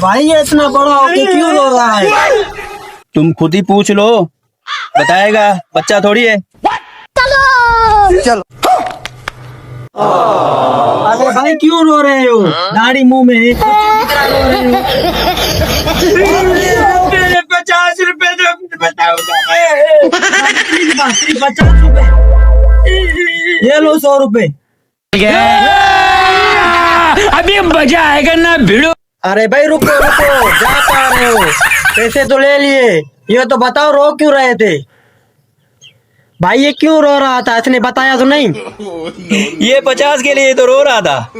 भाई ये इतना बड़ा होके क्यों रो रहा है? तुम खुद ही पूछ लो, बताएगा, बच्चा थोड़ी है। चलो। अरे भाई क्यों रो रहे हो? दाढ़ी मुंह में है, कितना रो रहे हो? मेरे 50 रुपए दो, बताऊंगा। 50 रुपए, ये लो 100 रुपए। अभी मजा आएगा ना भिड़ो। अरे भाई रुको रुको, जा पा रहे हो? पैसे तो ले लिए, ये तो बताओ रो क्यों रहे थे? भाई ये क्यों रो रहा था, इसने बताया तो नहीं? ये 50 के लिए तो रो रहा था।